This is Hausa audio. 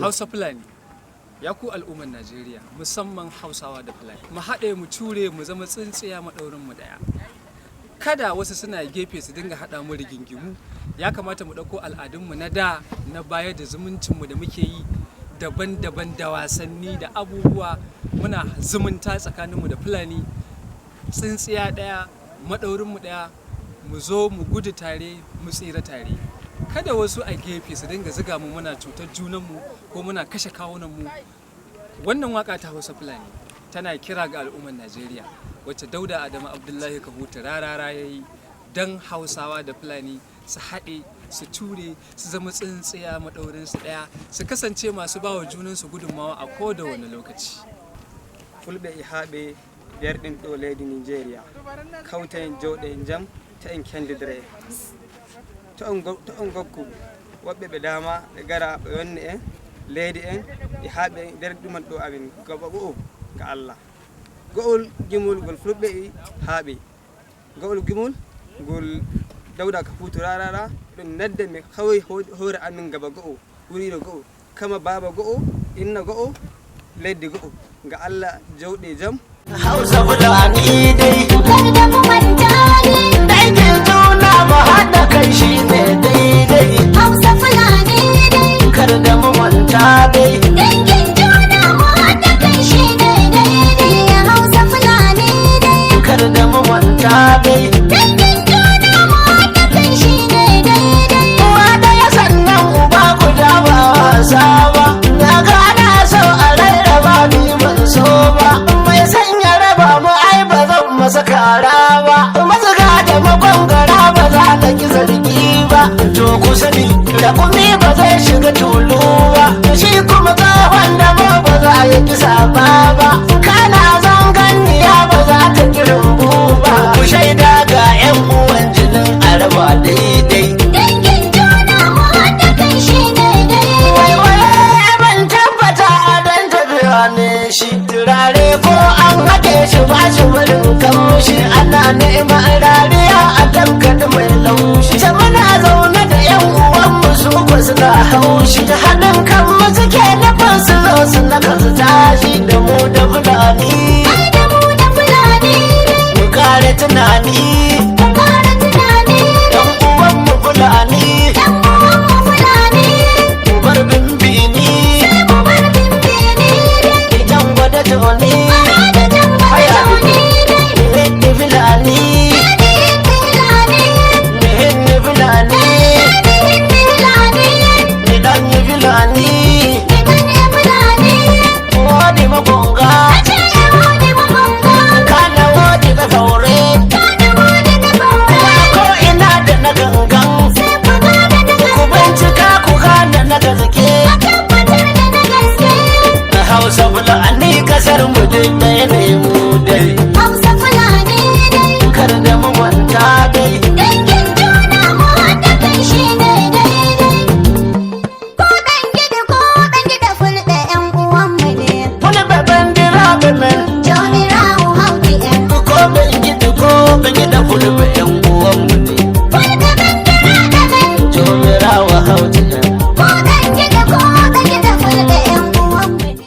Hausa Fulani ya ku al'ummar Najeriya musamman Hausawa da Fulani mu haɗe mu ture mu zama tsintsiya maɗaurin mu ɗaya. Kada wasu suna gefe su dinga haɗa mu rigingimu, ya kamata mu ɗauko al'adunmu na da na baya da zumuncinmu da muke yi daban-daban da wasanni da abubuwa, muna zumunta tsakaninmu da Fulani, tsintsiya ɗaya maɗaurinmu ɗaya, mu zo mu gudu tare mu tsira tare. Kada wasu a gefe su dinga ziga mu muna cutar junanmu ko muna kashe kawunanmu. Wannan waka ta Hausa Fulani tana kira ga al'ummar Najeriya wacce Dauda Adamu Abdullahi Kahutu rarara ya yi don Hausawa da Fulani su haɗe, su ture, su zama tsintsiya maɗaurinsu ɗaya, su kasance masu bawa junansu gudunmawa a koda wani lokaci. Fulɓe e haaɓe ɓerɗinɗo leydi Nigeria kawta en jooɗe en jam ta en kendidire. To on gokku woɓɓe ɓe dama ɓe gara ɓe wonni en leydi en e haaɓe nder ɗuman ɗo amin gaba go'o ga Allah. Go'ol gimol ngol fulɓe e haaɓe, go'ol gimol ngol Dauda Kahutu rarara ɗum nadde mi hawi hoore amin gaba go'o, wuriɗo go'o, kama baba go'o, inna go'o, leddi go'o, ga Allah jawɗe jam. Hausa Fulani dai kada mu manta ne dangin juna mu haɗa kai shi ne daidai. Hausa Fulani dai kada mu manta dai dangin juna mu haɗa kai shi ne daidai. Hausa Fulani dai kada mu manta dai dangin juna mu haɗa kai shi ne daidai. Uwa ɗaya sannan uba guda ba wasa ba, na gana so a rarraba ni ban so ba, mai sanya raba mu ai ba zan masa kara ba, mazaga da magwangara ba za ta ki zargi ba. To ku sani rakumi ba zai shiga tulu ba, shi kuma ga wanda ba za ya ki saba ba, kana zanganiya ba za ta ki rumbu ba. Ku shaida ga 'yan uwan jinin araba daidai. Dangin juna mu haɗa kai shi daidai. Wai ban tabbata dan tafiya ne shi, turare ko an haɗe shi ba shi wurin kamshi, ana neman rariya a tankaɗe mai laushi. Ta muna zaune da 'yan uwanmu su ko suna haushi, ta haɗin